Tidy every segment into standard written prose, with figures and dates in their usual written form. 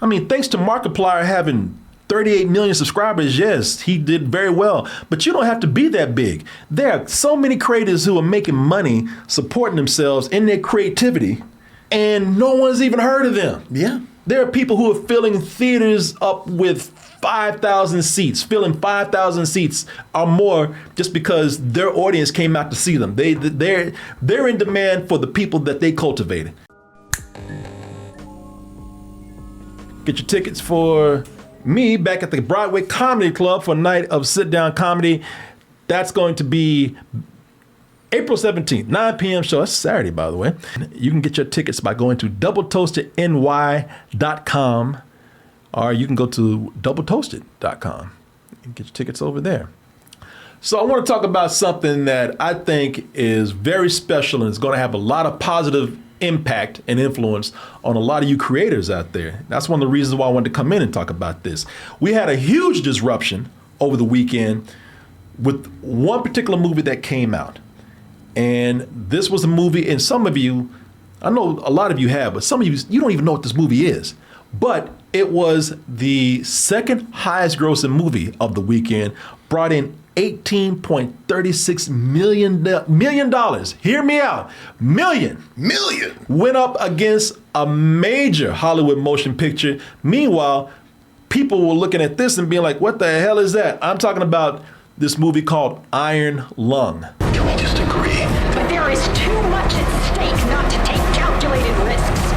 I mean, thanks to Markiplier having 38 million subscribers, yes, he did very well. But you don't have to be that big. There are so many creators who are making money, supporting themselves in their creativity, and no one's even heard of them. Yeah. There are people who are filling theaters up with 5,000 seats, filling 5,000 seats or more just because their audience came out to see them. They're in demand for the people that they cultivated. Get your tickets for me back at the Broadway Comedy Club for a night of sit-down comedy. That's going to be April 17th, 9 p.m. show. That's Saturday, by the way. You can get your tickets by going to doubletoastedny.com, or you can go to doubletoasted.com and get your tickets over there. So I want to talk about something that I think is very special and is going to have a lot of positive impact and influence on a lot of you creators out there. That's one of the reasons why I wanted to come in and talk about this. We had a huge disruption over the weekend with one particular movie that came out. And this was a movie, and some of you, I know a lot of you have, but some of you don't even know what this movie is. But it was the second highest grossing movie of the weekend, brought in $18.36 million. Hear me out. Million. Went up against a major Hollywood motion picture. Meanwhile, people were looking at this and being like, what the hell is that? I'm talking about this movie called Iron Lung. Can we just agree? But there is too much at stake not to take calculated risks.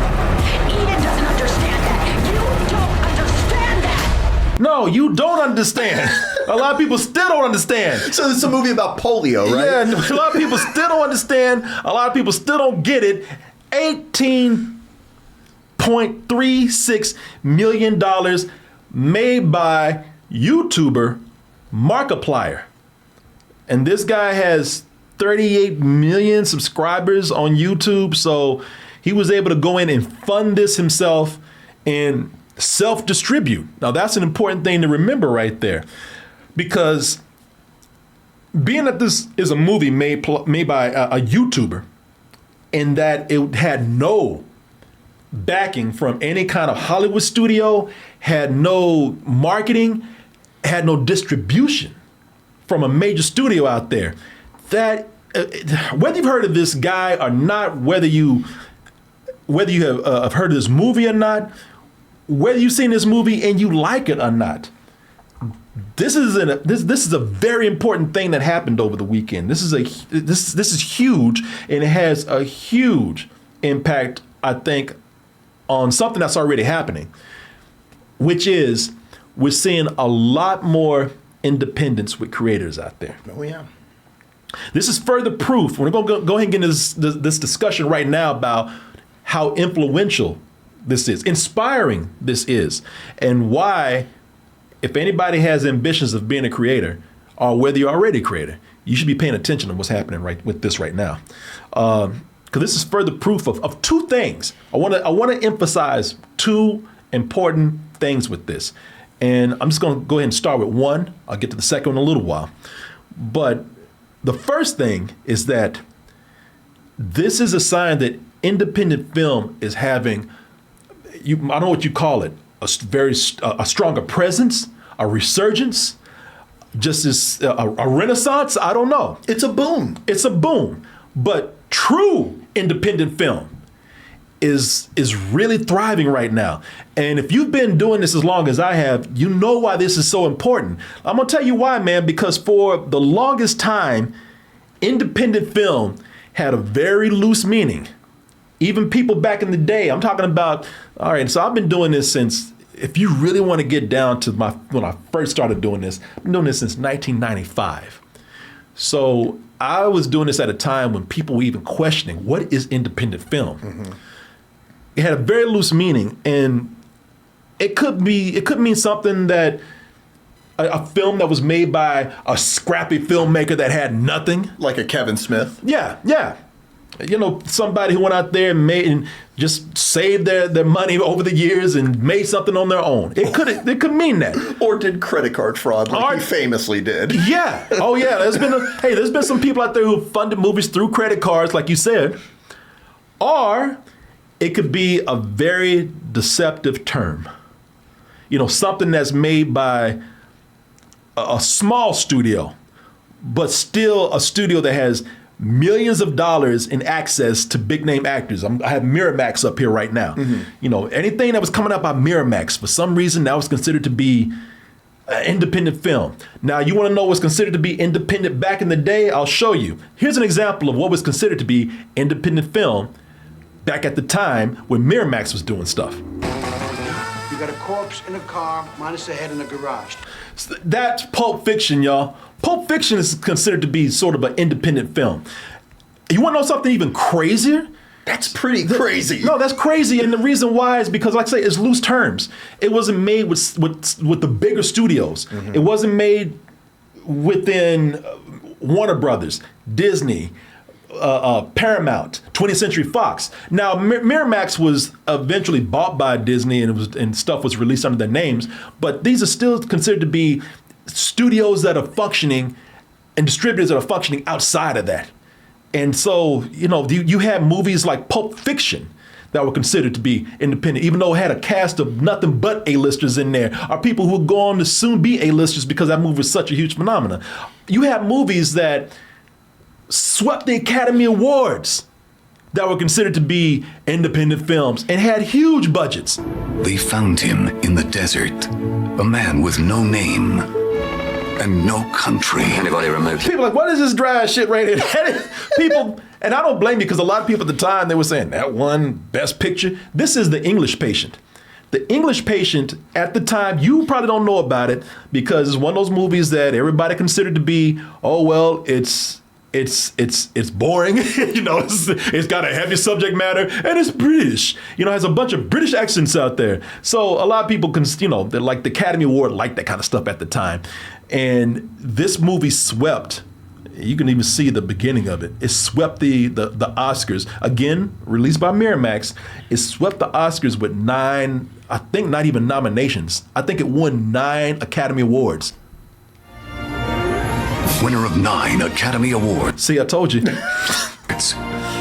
Eden doesn't understand that. You don't understand that. No, you don't understand. A lot of people still don't understand. So it's a movie about polio, right? Yeah, a lot of people still don't understand. A lot of people still don't get it. $18.36 million made by YouTuber Markiplier. And this guy has 38 million subscribers on YouTube. So he was able to go in and fund this himself and self-distribute. Now that's an important thing to remember right there, because being that this is a movie made by a YouTuber, and that it had no backing from any kind of Hollywood studio, had no marketing, had no distribution from a major studio out there, that whether you've heard of this guy or not, whether you have heard of this movie or not, whether you've seen this movie and you like it or not, this is a very important thing that happened over the weekend. This is huge, and it has a huge impact, I think, on something that's already happening, which is we're seeing a lot more independence with creators out there. Oh yeah. This is further proof. We're going to go ahead and get into this discussion right now about how influential this is, inspiring this is, and why, if anybody has ambitions of being a creator, or whether you're already a creator, you should be paying attention to what's happening with this right now. Because this is further proof of two things. I want to emphasize two important things with this. And I'm just going to go ahead and start with one. I'll get to the second one in a little while. But the first thing is that this is a sign that independent film is having, I don't know what you call it, a stronger presence, a resurgence, just as a renaissance. I don't know. It's a boom. It's a boom. But true independent film is really thriving right now. And if you've been doing this as long as I have, you know why this is so important. I'm gonna tell you why, man, because for the longest time, independent film had a very loose meaning. Even people back in the day, I'm talking about, all right, so I've been doing this since, if you really want to get down to when I first started doing this, I've been doing this since 1995. So I was doing this at a time when people were even questioning, what is independent film? Mm-hmm. It had a very loose meaning, and it could mean something that a film that was made by a scrappy filmmaker that had nothing. Like a Kevin Smith? Yeah. You know, somebody who went out there and made and just saved their money over the years and made something on their own. It could mean that. Or did credit card fraud like he famously did. Yeah. Oh yeah. There's been some people out there who funded movies through credit cards, like you said. Or it could be a very deceptive term. something that's made by a small studio, but still a studio that has millions of dollars in access to big name actors. I have Miramax up here right now. Anything that was coming out by Miramax, for some reason, that was considered to be an independent film. Now, you want to know what's considered to be independent back in the day? I'll show you. Here's an example of what was considered to be independent film back at the time when Miramax was doing stuff. You got a corpse in a car, minus a head in a garage. So that's Pulp Fiction, y'all. Pulp Fiction is considered to be sort of an independent film. You want to know something even crazier? That's pretty crazy. No, that's crazy, and the reason why is because, like I say, it's loose terms. It wasn't made with the bigger studios. Mm-hmm. It wasn't made within Warner Brothers, Disney, Paramount, 20th Century Fox. Now, Miramax was eventually bought by Disney, and stuff was released under their names. But these are still considered to be studios that are functioning and distributors that are functioning outside of that. And so, you had movies like Pulp Fiction that were considered to be independent, even though it had a cast of nothing but A-listers in there, or people who would go on to soon be A-listers because that movie was such a huge phenomenon. You have movies that swept the Academy Awards that were considered to be independent films and had huge budgets. They found him in the desert, a man with no name and no country. Anybody remotely? People are like, what is this dry shit right here? People, and I don't blame you, because a lot of people at the time, they were saying, that one, Best Picture. This is The English Patient. The English Patient, at the time, you probably don't know about it, because it's one of those movies that everybody considered to be, oh, well, it's boring. It's got a heavy subject matter, and it's British. Has a bunch of British accents out there. So a lot of people they're like the Academy Award liked that kind of stuff at the time. And this movie swept. You can even see the beginning of it. It swept the Oscars. Again, released by Miramax. It swept the Oscars with 9, I think not even nominations. I think it won 9 Academy Awards. Winner of 9 Academy Awards. See, I told you.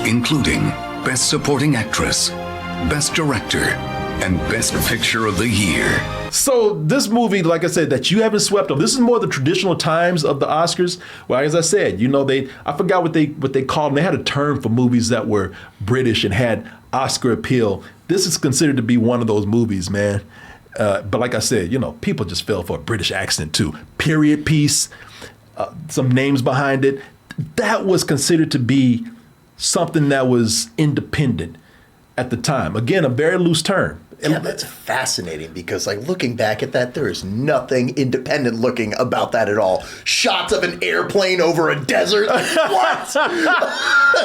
Including Best Supporting Actress, Best Director, and Best Picture of the Year. So this movie, like I said, that you haven't swept up. This is more the traditional times of the Oscars. Well, as I said, I forgot what they called them. They had a term for movies that were British and had Oscar appeal. This is considered to be one of those movies, man. But like I said, people just fell for a British accent too. Period piece. Some names behind it. That was considered to be something that was independent at the time. Again, a very loose term. Yeah, that's fascinating because, looking back at that, there is nothing independent looking about that at all. Shots of an airplane over a desert. What? Yeah,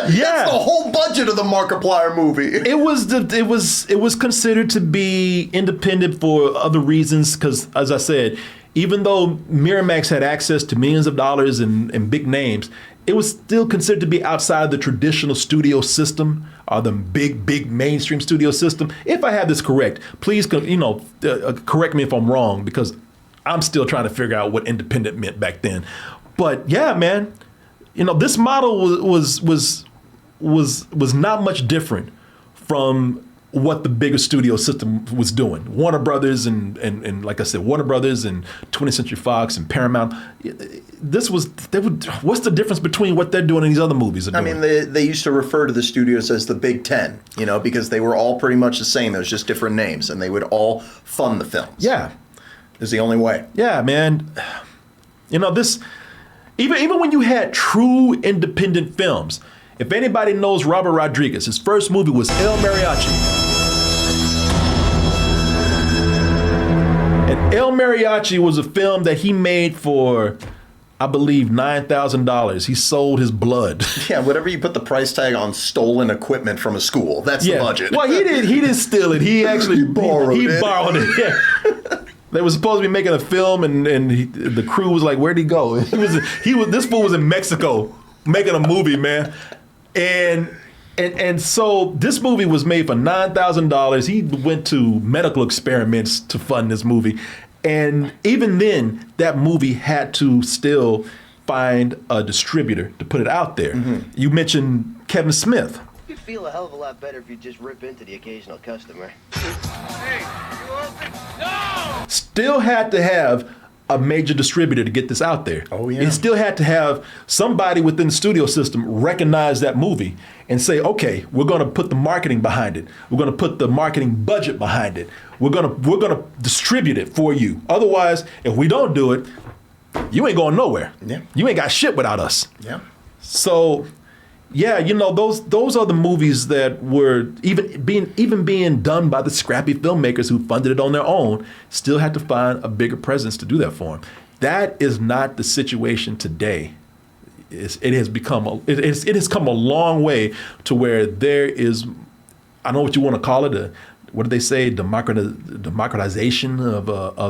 that's the whole budget of the Markiplier movie. It was considered to be independent for other reasons because, as I said, even though Miramax had access to millions of dollars and big names, it was still considered to be outside of the traditional studio system or the big mainstream studio system. If I have this correct, please, correct me if I'm wrong, because I'm still trying to figure out what independent meant back then. But yeah, man, this model was not much different from what the bigger studio system was doing. Warner Brothers and like I said, Warner Brothers and 20th Century Fox and Paramount. What's the difference between what they're doing and these other movies are doing? I mean, they used to refer to the studios as the Big Ten, because they were all pretty much the same. It was just different names, and they would all fund the films. Yeah. It's the only way. Yeah, man. This, even when you had true independent films, if anybody knows Robert Rodriguez, his first movie was El Mariachi. And El Mariachi was a film that he made for, I believe, $9,000. He sold his blood. Yeah, whatever you put the price tag on stolen equipment from a school, that's the budget. Well, he didn't steal it. He actually borrowed it. He borrowed it. Yeah. They were supposed to be making a film, and the crew was like, "Where'd he go?" This fool was in Mexico making a movie, man. And so this movie was made for $9,000. He went to medical experiments to fund this movie. And even then, that movie had to still find a distributor to put it out there. Mm-hmm. You mentioned Kevin Smith. You'd feel a hell of a lot better if you just rip into the occasional customer. Hey, you open? No! still had to have a major distributor to get this out there. Oh, yeah. It still had to have somebody within the studio system recognize that movie and say, okay, we're going to put the marketing behind it. We're going to put the marketing budget behind it. We're going to distribute it for you. Otherwise, if we don't do it, you ain't going nowhere. Yeah. You ain't got shit without us. Yeah. So, yeah, you know, those are the movies that were even being done by the scrappy filmmakers who funded it on their own, still had to find a bigger presence to do that for them. That is not the situation today. It has come a long way to where there is, I don't know what you want to call it, what do they say, democratization of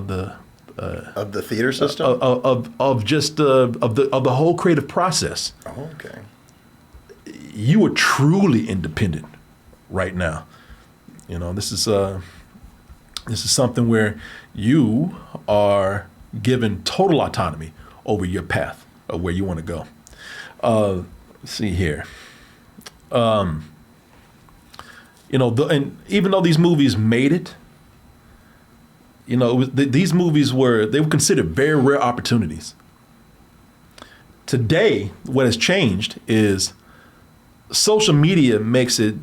the theater system, of the whole creative process. Oh, okay. You are truly independent right now. You know, this is something where you are given total autonomy over your path of where you want to go. Let's see here. You know, and even though these movies made it, you know, these movies were considered very rare opportunities. Today, what has changed is social media makes it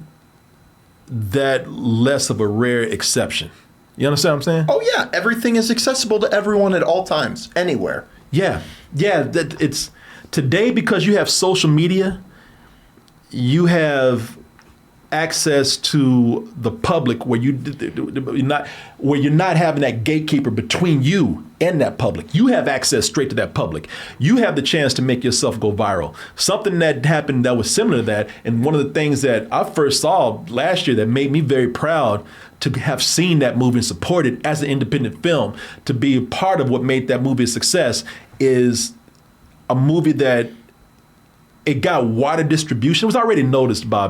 that less of a rare exception. You understand what I'm saying? Oh yeah, everything is accessible to everyone at all times, anywhere. Yeah. It's today, because you have social media, you have access to the public where you're not having that gatekeeper between you and that public. You have access straight to that public. You have the chance to make yourself go viral. Something that happened that was similar to that, and one of the things that I first saw last year that made me very proud to have seen that movie and support it as an independent film, to be a part of what made that movie a success, is a movie that it got wider distribution. It was already noticed by a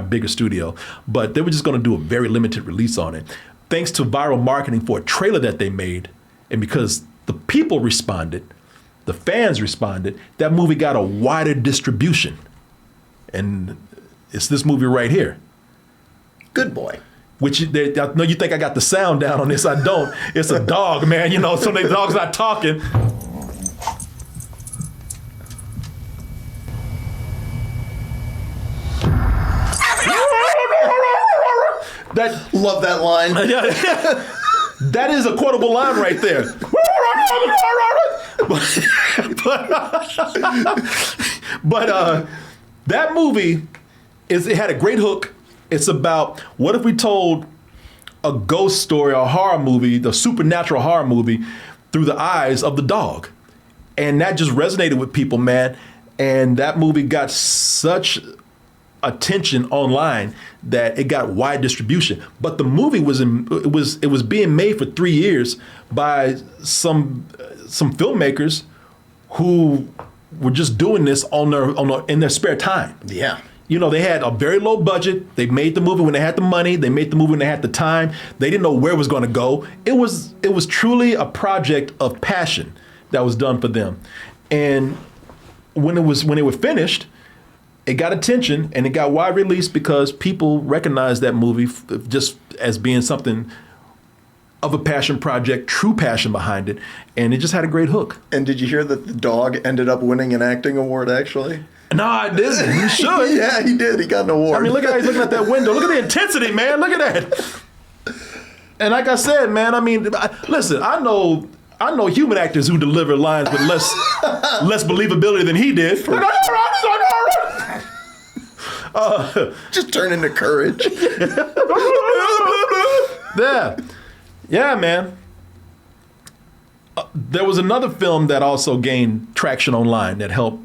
bigger studio, but they were just going to do a very limited release on it. Thanks to viral marketing for a trailer that they made, and because the people responded, the fans responded, that movie got a wider distribution. And it's this movie right here. Good Boy. Which I know you think I got the sound down on this. I don't. It's a dog, man. You know, so the dog's not talking. Love that line. That is a quotable line right there. but that movie it had a great hook. It's about, what if we told a ghost story, a horror movie, the supernatural horror movie, through the eyes of the dog? And that just resonated with people, man. And that movie got such attention online that it got wide distribution. But the movie was being made for 3 years by some filmmakers who were just doing this in their spare time. Yeah. You know, they had a very low budget. They made the movie when they had the money. They made the movie when they had the time. They didn't know where it was going to go. It was truly a project of passion that was done for them. And when it was finished, it got attention and it got wide release because people recognized that movie just as being something of a passion project, true passion behind it, and it just had a great hook. And did you hear that the dog ended up winning an acting award, actually? No, I didn't. You should. Yeah, he did. He got an award. I mean, look at how he's looking at that window. Look at the intensity, man. Look at that. And like I said, man, I mean, listen, I know human actors who deliver lines with less believability than he did. Just turn into courage. Yeah, man. There was another film that also gained traction online that helped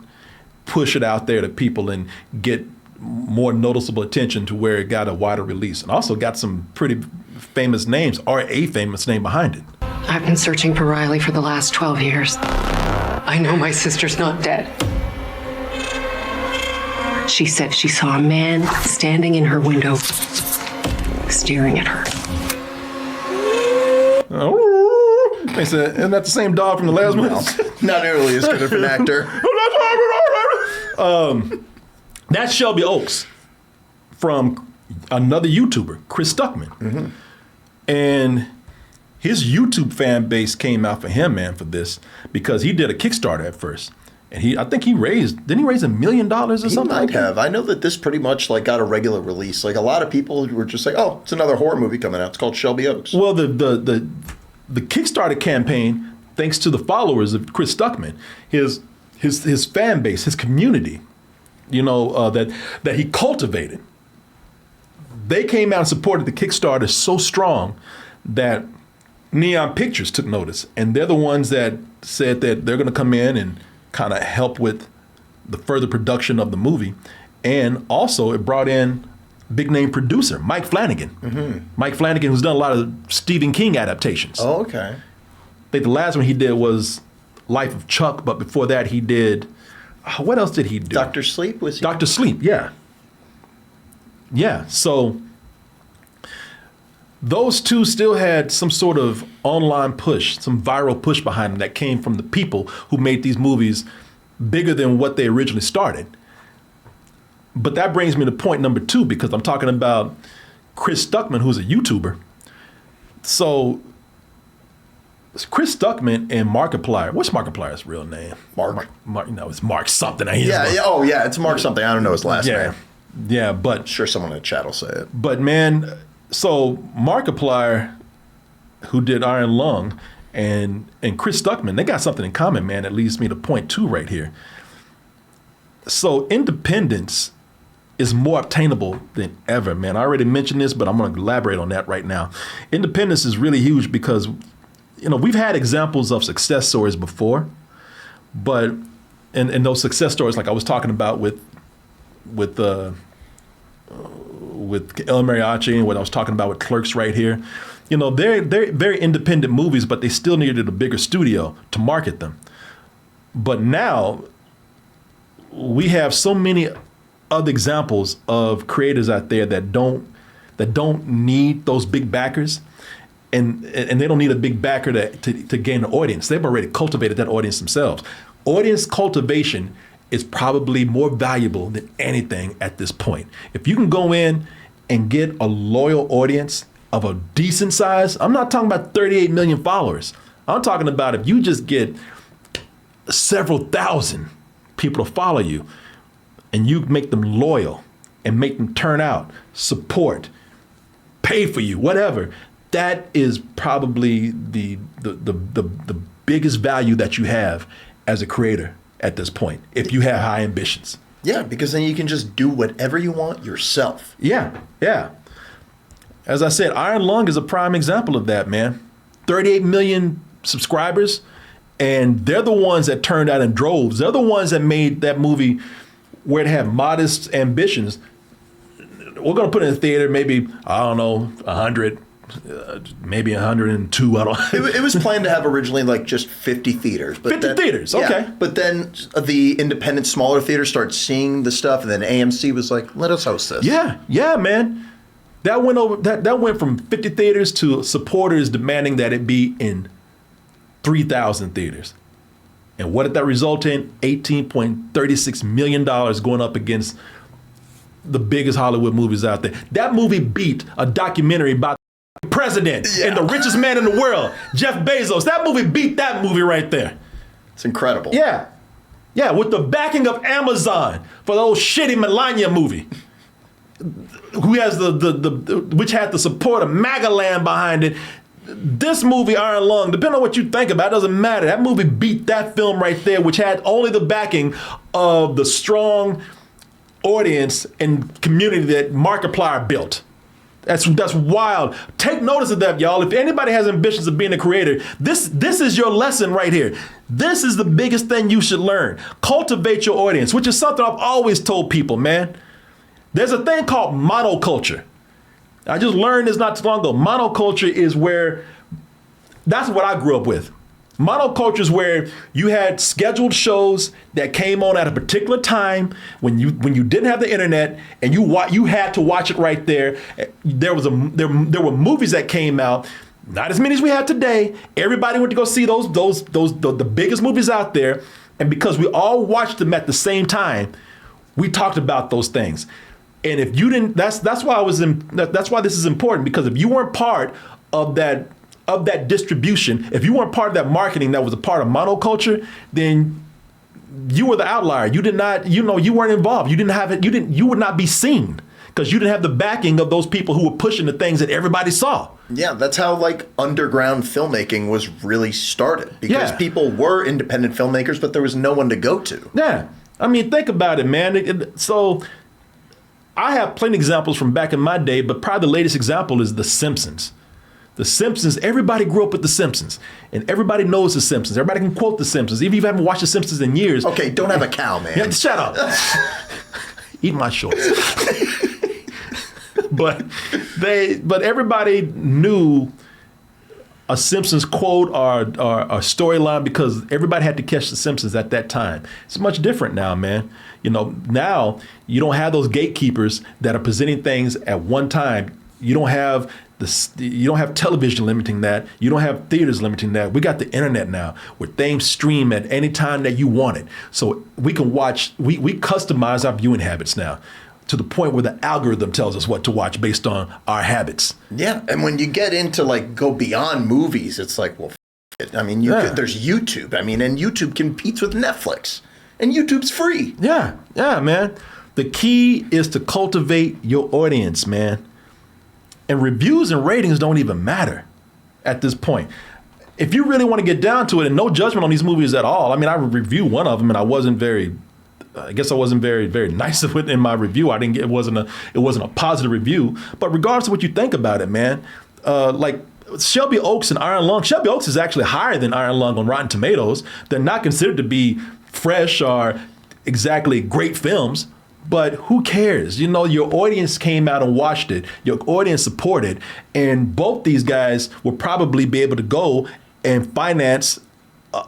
push it out there to people and get more noticeable attention to where it got a wider release, and also got some pretty famous names, or a famous name behind it. I've been searching for Riley for the last 12 years. I know my sister's not dead. She said she saw a man standing in her window, staring at her. Oh, isn't that the same dog from the last one? Not nearly as good of an actor. That's Shelby Oaks from another YouTuber, Chris Stuckman. Mm-hmm. And his YouTube fan base came out for him, man, for this, because he did a Kickstarter at first. And I think didn't he raise $1 million or something? He might have. I know that this pretty much like got a regular release. Like a lot of people were just like, oh, it's another horror movie coming out. It's called Shelby Oaks. Well, the Kickstarter campaign, thanks to the followers of Chris Stuckman, his fan base, his community, that he cultivated, they came out and supported the Kickstarter so strong that Neon Pictures took notice. And they're the ones that said that they're going to come in and kind of help with the further production of the movie. And also it brought in big name producer Mike Flanagan. Mm-hmm. Mike Flanagan, who's done a lot of Stephen King adaptations. Oh, okay. I think the last one he did was Life of Chuck, but before that he did, what else did he do? Dr. Sleep, was he? Dr. Sleep, yeah. Yeah, so those two still had some sort of online push, some viral push behind them that came from the people who made these movies bigger than what they originally started. But that brings me to point number 2, because I'm talking about Chris Stuckman, who's a YouTuber. So Chris Stuckman and Markiplier. What's Markiplier's real name? Mark. It's Mark something. It's Mark something. I don't know his last name. Yeah, but Sure, someone in the chat will say it. But man, so Markiplier, who did Iron Lung, and Chris Stuckman, they got something in common, man. That leads me to point 2 right here. So independence is more obtainable than ever, man. I already mentioned this, but I'm going to elaborate on that right now. Independence is really huge because, we've had examples of success stories before, but and those success stories, like I was talking about with El Mariachi and what I was talking about with Clerks right here, they're very independent movies, but they still needed a bigger studio to market them. But now we have so many other examples of creators out there that don't need those big backers, and they don't need a big backer to gain an audience. They've already cultivated that audience themselves. Audience cultivation is probably more valuable than anything at this point. If you can go in and get a loyal audience of a decent size, I'm not talking about 38 million followers. I'm talking about if you just get several thousand people to follow you and you make them loyal and make them turn out, support, pay for you, whatever, that is probably the biggest value that you have as a creator at this point, if you have high ambitions. Yeah, because then you can just do whatever you want yourself. Yeah. As I said, Iron Lung is a prime example of that, man. 38 million subscribers, and they're the ones that turned out in droves. They're the ones that made that movie where it had modest ambitions. We're going to put it in the theater, maybe, 100, maybe 102. I don't. It was planned to have originally like just 50 theaters. But 50 theaters, okay. Yeah, but then the independent smaller theaters started seeing the stuff, and then AMC was like, let us host this. Yeah, man. That went from 50 theaters to supporters demanding that it be in 3,000 theaters. And what did that result in? $18.36 million going up against the biggest Hollywood movies out there. That movie beat a documentary about the president and the richest man in the world, Jeff Bezos. That movie beat that movie right there. It's incredible. Yeah, with the backing of Amazon for the old shitty Melania movie, who has which had the support of MAGA land behind it. This movie, Iron Lung, depending on what you think about, it doesn't matter. That movie beat that film right there, which had only the backing of the strong audience and community that Markiplier built. That's wild. Take notice of that, y'all. If anybody has ambitions of being a creator, this is your lesson right here. This is the biggest thing you should learn. Cultivate your audience, which is something I've always told people, man. There's a thing called monoculture. I just learned this not too long ago. Monoculture is that's what I grew up with. Monoculture is where you had scheduled shows that came on at a particular time when you didn't have the internet, and you had to watch it right there. There were movies that came out, not as many as we have today. Everybody went to go see the biggest movies out there, and because we all watched them at the same time, we talked about those things. And if you didn't, that's why this is important, because if you weren't part of that of that distribution, if you weren't part of that marketing that was a part of monoculture, then you were the outlier. You did not, you weren't involved. You didn't have it. You would not be seen because you didn't have the backing of those people who were pushing the things that everybody saw. Yeah, that's how like underground filmmaking was really started because people were independent filmmakers, but there was no one to go to. Yeah. I mean, think about it, man. So I have plenty of examples from back in my day, but probably the latest example is The Simpsons. The Simpsons, everybody grew up with The Simpsons, and everybody knows The Simpsons. Everybody can quote The Simpsons, even if you haven't watched The Simpsons in years. Okay, don't have a cow, man. Yeah, shut up. Eat my shorts. But everybody knew a Simpsons quote or a storyline because everybody had to catch The Simpsons at that time. It's much different now, man. Now you don't have those gatekeepers that are presenting things at one time. You don't have television limiting that. You don't have theaters limiting that. We got the internet now where things stream at any time that you want it. So we can watch, we customize our viewing habits now to the point where the algorithm tells us what to watch based on our habits. Yeah, and when you get into like go beyond movies, it's like, well, it. I mean, there's YouTube. I mean, and YouTube competes with Netflix, and YouTube's free. Yeah, man. The key is to cultivate your audience, man. And reviews and ratings don't even matter at this point. If you really want to get down to it, and no judgment on these movies at all. I mean, I reviewed one of them, and I wasn't very nice in my review. It wasn't a positive review. But regardless of what you think about it, man, like Shelby Oaks and Iron Lung. Shelby Oaks is actually higher than Iron Lung on Rotten Tomatoes. They're not considered to be fresh or exactly great films. But who cares? Your audience came out and watched it. Your audience supported. And both these guys will probably be able to go and finance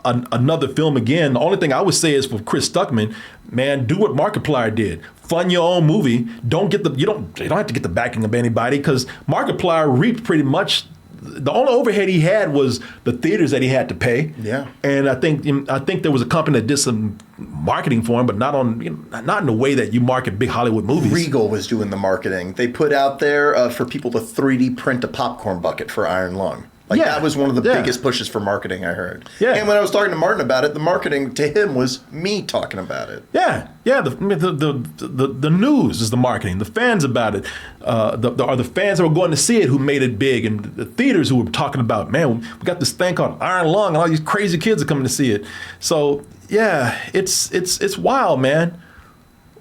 another film again. The only thing I would say is for Chris Stuckman, man, do what Markiplier did. Fund your own movie. You don't have to get the backing of anybody because Markiplier reaped pretty much. The only overhead he had was the theaters that he had to pay. Yeah. And I think there was a company that did some marketing for him, but not in the way that you market big Hollywood movies. Regal was doing the marketing. They put out there for people to 3D print a popcorn bucket for Iron Lung. That was one of the biggest pushes for marketing I heard. Yeah. And when I was talking to Martin about it, the marketing to him was me talking about it. Yeah. The news is the marketing. The fans about it are the fans that were going to see it who made it big, and the theaters who were talking about, man, we got this thing called Iron Lung, and all these crazy kids are coming to see it. So yeah, it's wild, man,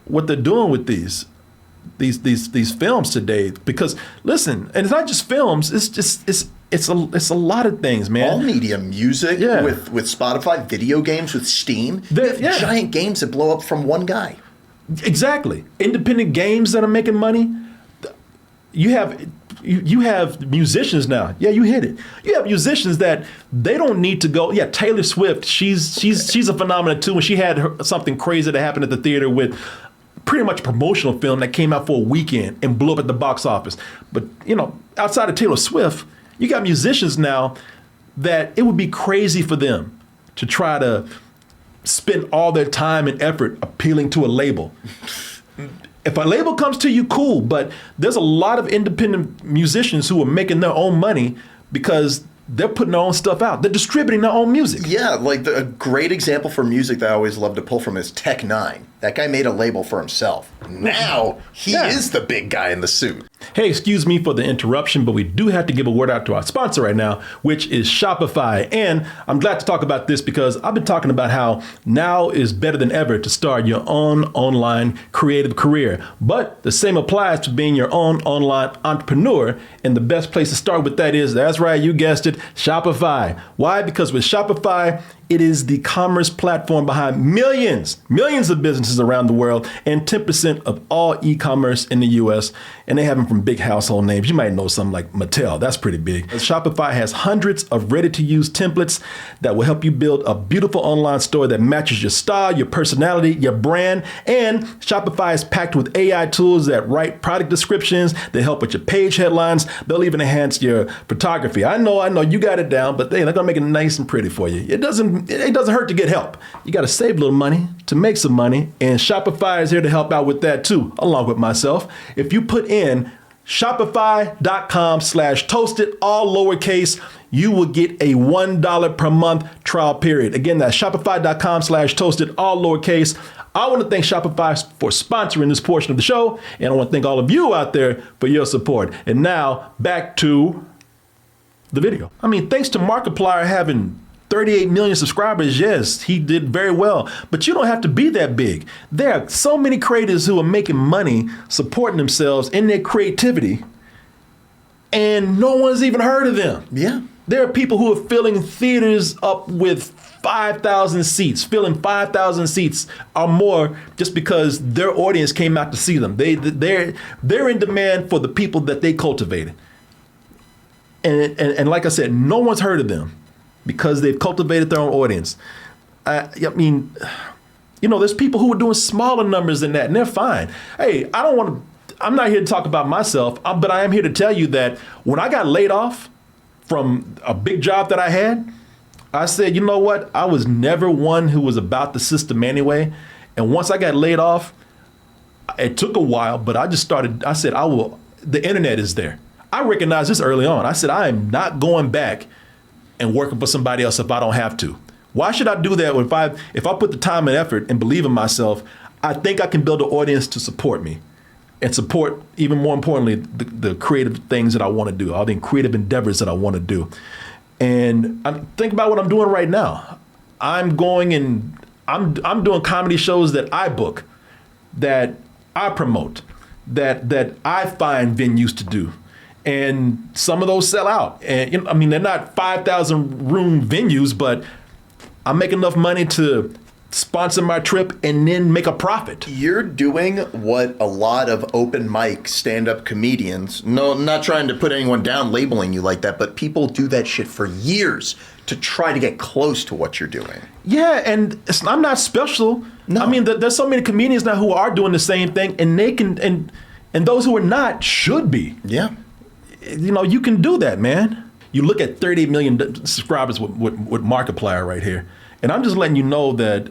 what they're doing with these films today. Because listen, and it's not just films. It's a lot of things, man. All media, music, with Spotify, video games with Steam. Giant games that blow up from one guy. Exactly. Independent games that are making money. You have musicians now. Yeah, you hit it. You have musicians that they don't need to go. Yeah, Taylor Swift. She's a phenomenon too. When she had something crazy that happened at the theater with pretty much a promotional film that came out for a weekend and blew up at the box office. But outside of Taylor Swift, you got musicians now that it would be crazy for them to try to spend all their time and effort appealing to a label. If a label comes to you, cool, but there's a lot of independent musicians who are making their own money because they're putting their own stuff out. They're distributing their own music. Yeah, like a great example for music that I always love to pull from is Tech Nine. That guy made a label for himself. Now he is the big guy in the suit. Hey, excuse me for the interruption, but we do have to give a word out to our sponsor right now, which is Shopify. And I'm glad to talk about this because I've been talking about how now is better than ever to start your own online creative career. But the same applies to being your own online entrepreneur. And the best place to start with that is, that's right, you guessed it, Shopify. Why? Because with Shopify, it is the commerce platform behind millions of businesses around the world and 10% of all e-commerce in the US. And they have them from big household names. You might know something like Mattel. That's pretty big. Shopify has hundreds of ready-to-use templates that will help you build a beautiful online store that matches your style, your personality, your brand. And Shopify is packed with AI tools that write product descriptions. They help with your page headlines. They'll even enhance your photography. I know, you got it down, but they're gonna make it nice and pretty for you. It doesn't hurt to get help. You got to save a little money to make some money, and Shopify is here to help out with that too, along with myself. If you put in shopify.com/toasted, all lowercase, you will get a $1 per month trial period. Again, that's shopify.com/toasted, all lowercase. I want to thank Shopify for sponsoring this portion of the show, and I want to thank all of you out there for your support. And now back to the video. I mean, thanks to Markiplier having 38 million subscribers, yes, he did very well, but you don't have to be that big. There are so many creators who are making money supporting themselves in their creativity, and no one's even heard of them. Yeah. There are people who are filling theaters up with 5,000 seats, filling 5,000 seats or more just because their audience came out to see them. They're in demand for the people that they cultivated. And like I said, no one's heard of them because they've cultivated their own audience. I mean, you know, there's people who are doing smaller numbers than that, and they're fine. Hey, I'm not here to talk about myself, but I am here to tell you that when I got laid off from a big job that I had, I said, you know what? I was never one who was about the system anyway. And once I got laid off, it took a while, but I said, the internet is there. I recognized this early on. I said, I am not going back and working for somebody else if I don't have to. Why should I do that if I put the time and effort and believe in myself? I think I can build an audience to support me and support, even more importantly, the creative things that I want to do, all the creative endeavors that I want to do. And think about what I'm doing right now. I'm doing comedy shows that I book, that I promote, that I find venues to do. And some of those sell out. And you know, I mean, they're not 5,000 room venues, but I make enough money to sponsor my trip and then make a profit. You're doing what a lot of open mic stand-up comedians, no, not trying to put anyone down labeling you like that, but people do that shit for years to try to get close to what you're doing. Yeah, and I'm not special. No. I mean, there's so many comedians now who are doing the same thing, and they can, and those who are not should be. Yeah. You know, you can do that, man. You look at 38 million subscribers with Markiplier right here, and I'm just letting you know that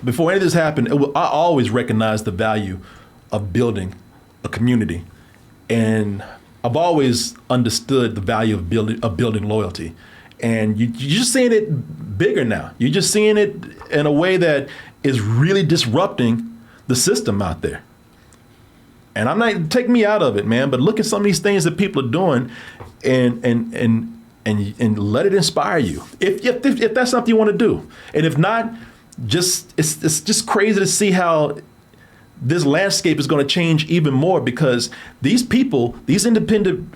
before any of this happened, I always recognized the value of building a community, and I've always understood the value of building loyalty. And you're just seeing it bigger now. You're just seeing it in a way that is really disrupting the system out there. And I'm not, take me out of it, man, but look at some of these things that people are doing and let it inspire you. If that's something you want to do. And if not, it's just crazy to see how this landscape is going to change even more, because these people, these independent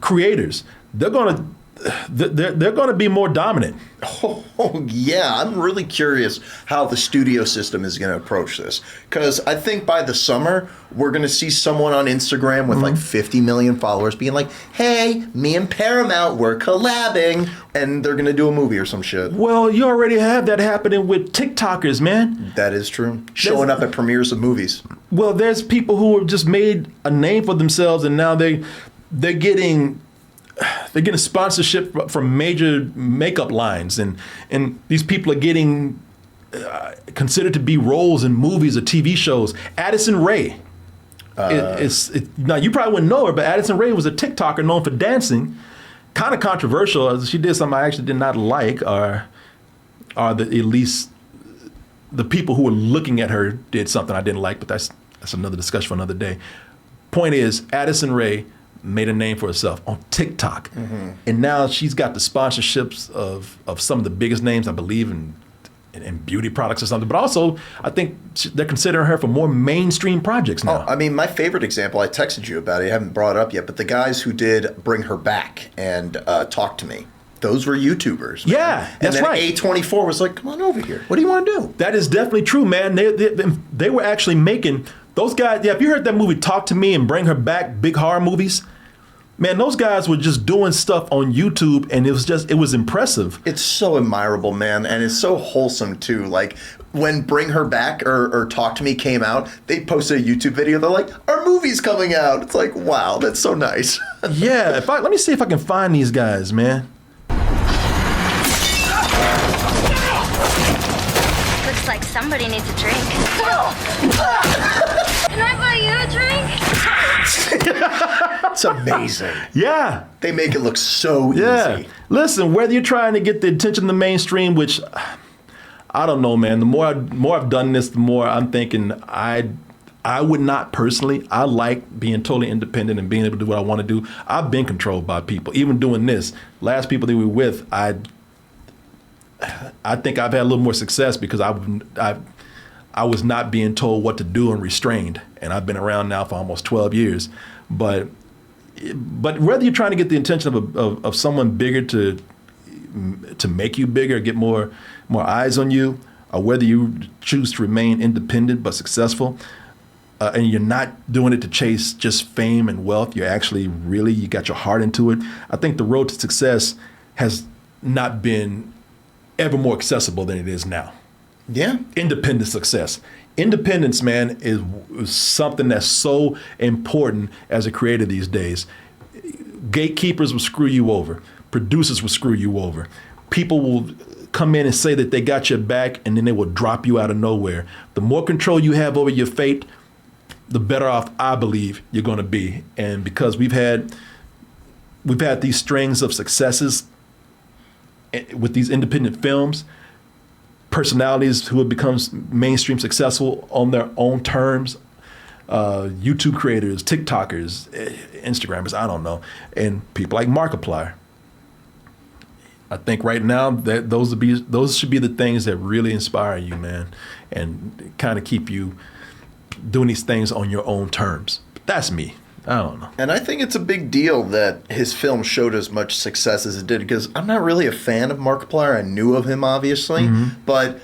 creators, they're going to be more dominant. Oh, yeah. I'm really curious how the studio system is going to approach this, because I think by the summer, we're going to see someone on Instagram with like 50 million followers being like, hey, me and Paramount, we're collabing, and they're going to do a movie or some shit. Well, you already have that happening with TikTokers, man. That is true. Showing up at premieres of movies. Well, there's people who have just made a name for themselves, and now they're getting sponsorship from major makeup lines, and these people are getting considered to be roles in movies or TV shows. Addison Rae. Now, you probably wouldn't know her, but Addison Rae was a TikToker known for dancing. Kind of controversial. She did something I actually did not like, or at least the people who were looking at her did something I didn't like, but that's another discussion for another day. Point is, Addison Rae made a name for herself on TikTok. Mm-hmm. And now she's got the sponsorships of some of the biggest names, I believe, in beauty products or something. But also, I think they're considering her for more mainstream projects now. Oh, I mean, my favorite example, I texted you about it, I haven't brought it up yet, but the guys who did Bring Her Back and Talk to Me, those were YouTubers. Man. Yeah, that's right. And then A24 was like, come on over here. What do you want to do? That is definitely true, man. They were actually making... Those guys, yeah, if you heard that movie Talk to Me and Bring Her Back, big horror movies, man, those guys were just doing stuff on YouTube, and it was impressive. It's so admirable, man, and it's so wholesome too. Like when Bring Her Back or Talk to Me came out, they posted a YouTube video. They're like, our movie's coming out. It's like, wow, that's so nice. Yeah, let me see if I can find these guys, man. Looks like somebody needs a drink. Can I buy you a drink? It's amazing. Yeah. They make it look so easy. Listen, whether you're trying to get the attention of the mainstream, which I don't know, man. The more I've done this, the more I'm thinking I would not personally. I like being totally independent and being able to do what I want to do. I've been controlled by people. Even doing this, last people that we were with, I think I've had a little more success because I was not being told what to do and restrained. And I've been around now for almost 12 years. But whether you're trying to get the attention of someone bigger to make you bigger, get more eyes on you, or whether you choose to remain independent but successful, and you're not doing it to chase just fame and wealth, you're actually you got your heart into it. I think the road to success has not been ever more accessible than it is now. Yeah. Independent success. Independence, man, is something that's so important as a creator these days. Gatekeepers will screw you over. Producers will screw you over. People will come in and say that they got your back, and then they will drop you out of nowhere. The more control you have over your fate, the better off I believe you're going to be. And because we've had these strings of successes with these independent films, personalities who have become mainstream successful on their own terms, YouTube creators, TikTokers, Instagrammers, I don't know, and people like Markiplier. I think right now that those should be the things that really inspire you, man, and kind of keep you doing these things on your own terms. But that's me. I don't know. And I think it's a big deal that his film showed as much success as it did, because I'm not really a fan of Markiplier. I knew of him, obviously, but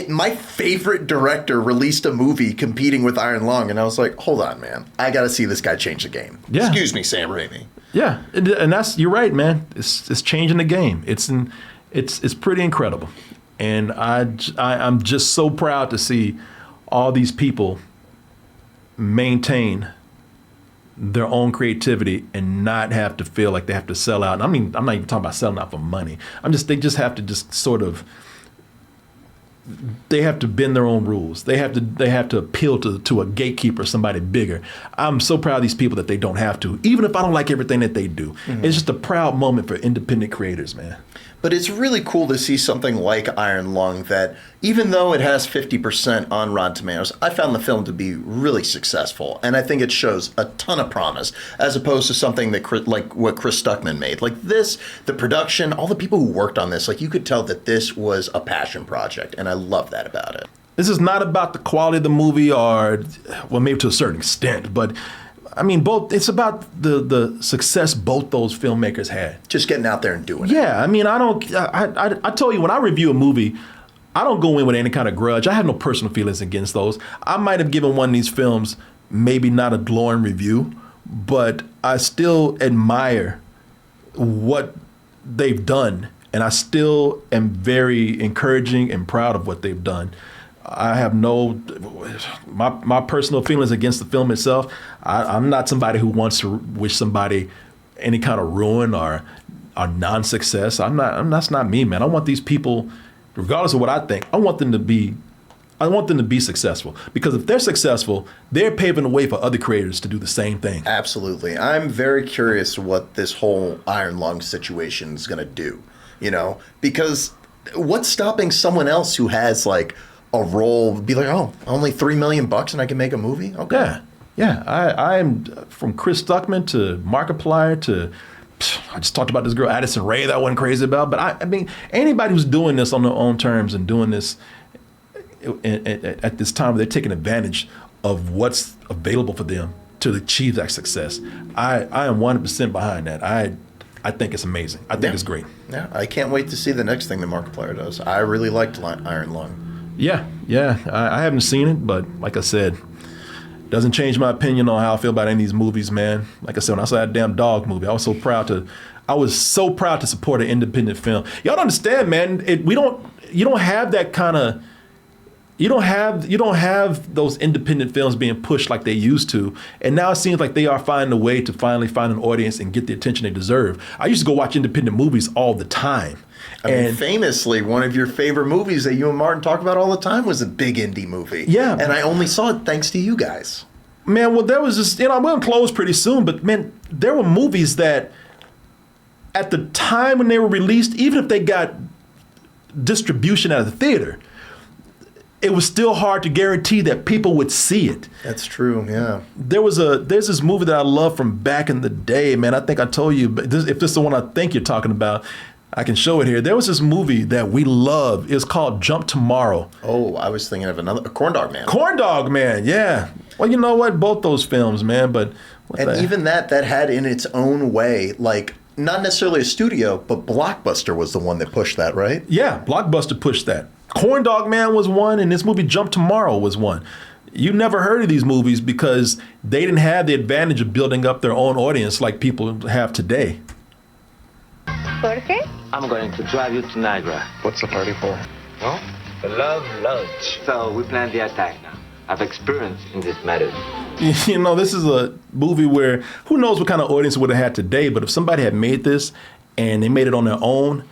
my favorite director released a movie competing with Iron Lung, and I was like, hold on, man. I got to see this guy change the game. Yeah. Excuse me, Sam Raimi. Yeah, and you're right, man. It's changing the game. It's pretty incredible, and I'm just so proud to see all these people maintain their own creativity and not have to feel like they have to sell out. And I mean, I'm not even talking about selling out for money. They just have to just sort of. They have to bend their own rules. They have to appeal to a gatekeeper, somebody bigger. I'm so proud of these people that they don't have to, even if I don't like everything that they do. It's just a proud moment for independent creators, man. But it's really cool to see something like Iron Lung that, even though it has 50% on Rotten Tomatoes, I found the film to be really successful. And I think it shows a ton of promise, as opposed to something that like what Chris Stuckman made. Like this, the production, all the people who worked on this, like you could tell that this was a passion project. And I love that about it. This is not about the quality of the movie, or, well, maybe to a certain extent, but I mean, it's about the success both those filmmakers had. Just getting out there and doing it. Yeah, I mean, I told you, when I review a movie, I don't go in with any kind of grudge. I have no personal feelings against those. I might have given one of these films maybe not a glowing review, but I still admire what they've done, and I still am very encouraging and proud of what they've done. I have my personal feelings against the film itself. I'm not somebody who wants to wish somebody any kind of ruin or non-success. That's not me, man. I want these people, regardless of what I think, I want them to be successful, because if they're successful, they're paving the way for other creators to do the same thing. Absolutely. I'm very curious what this whole Iron Lung situation is going to do, because what's stopping someone else who has like a role be like, oh, only $3 million and I can make a movie? Okay. Yeah. I am, from Chris Stuckman to Markiplier to, I just talked about this girl Addison Rae that I wasn't crazy about, but I mean, anybody who's doing this on their own terms and doing this at this time, they're taking advantage of what's available for them to achieve that success. I am 100% behind that. I think it's amazing. I think it's great. Yeah, I can't wait to see the next thing that Markiplier does. I really liked Iron Lung. Yeah. I haven't seen it, but like I said, doesn't change my opinion on how I feel about any of these movies, man. Like I said, when I saw that damn dog movie, I was so proud to support an independent film. Y'all don't understand, man. You don't have that kind of. You don't have those independent films being pushed like they used to, and now it seems like they are finding a way to finally find an audience and get the attention they deserve. I used to go watch independent movies all the time. I mean, famously, one of your favorite movies that you and Martin talk about all the time was a big indie movie. Yeah. And I only saw it thanks to you guys. Man, well, there was just, we're going to close pretty soon, but man, there were movies that at the time when they were released, even if they got distribution out of the theater, it was still hard to guarantee that people would see it. That's true, yeah. There's this movie that I love from back in the day, man. I think I told you, but if this is the one I think you're talking about, I can show it here. There was this movie that we love. It's called Jump Tomorrow. Oh, I was thinking of another, Corn Dog Man. Corn Dog Man, yeah. Well, you know what? Both those films, man. But even that had in its own way, like, not necessarily a studio, but Blockbuster was the one that pushed that, right? Yeah, Blockbuster pushed that. Corn Dog Man was one, and this movie Jump Tomorrow was one. You never heard of these movies because they didn't have the advantage of building up their own audience like people have today. ¿Por qué? I'm going to drive you to Niagara. What's the party for? Well, the love lunch. So we plan the attack now. I've experience in this matter. This is a movie where who knows what kind of audience it would have had today, but if somebody had made this and they made it on their own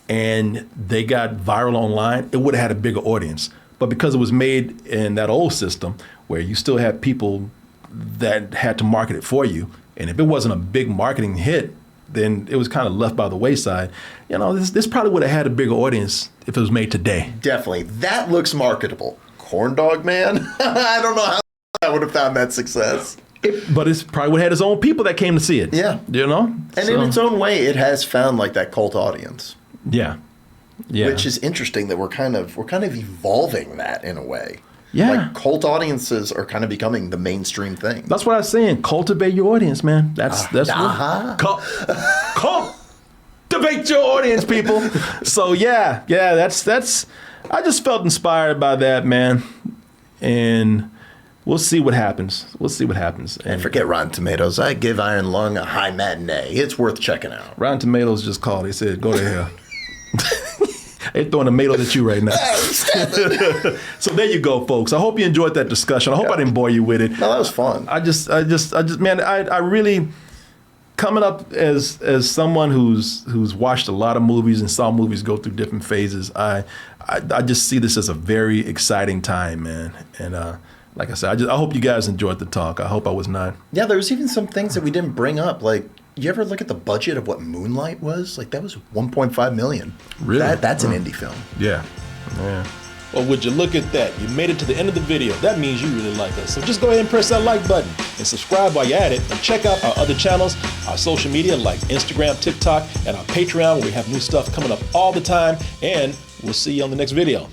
and they got viral online, it would have had a bigger audience. But because it was made in that old system where you still had people that had to market it for you, and if it wasn't a big marketing hit, then it was kind of left by the wayside. This probably would have had a bigger audience if it was made today. Definitely. That looks marketable. Corn Dog Man? I don't know how I would have found that success. But it's probably would have had its own people that came to see it. Yeah. And in its own way, it has found like that cult audience. Yeah. Yeah. Which is interesting that we're kind of evolving that in a way. Yeah. Like cult audiences are kind of becoming the mainstream thing. That's what I was saying. Cultivate your audience, man. That's cultivate your audience, people. So yeah, that's I just felt inspired by that, man. And we'll see what happens. And forget Rotten Tomatoes. I give Iron Lung a high matinee. It's worth checking out. Rotten Tomatoes just called. They said, go to hell. They're throwing tomatoes at you right now. So there you go, folks. I hope you enjoyed that discussion. I hope I didn't bore you with it. No, that was fun. I just, man, I really, coming up as someone who's watched a lot of movies and saw movies go through different phases, I just see this as a very exciting time, man. And like I said, I hope you guys enjoyed the talk. I hope I was not. Yeah, there was even some things that we didn't bring up, like. You ever look at the budget of what Moonlight was? Like, that was $1.5 million. Really? That's an indie film. Yeah. Well, would you look at that? You made it to the end of the video. That means you really like us. So just go ahead and press that like button and subscribe while you're at it. And check out our other channels, our social media like Instagram, TikTok, and our Patreon where we have new stuff coming up all the time. And we'll see you on the next video.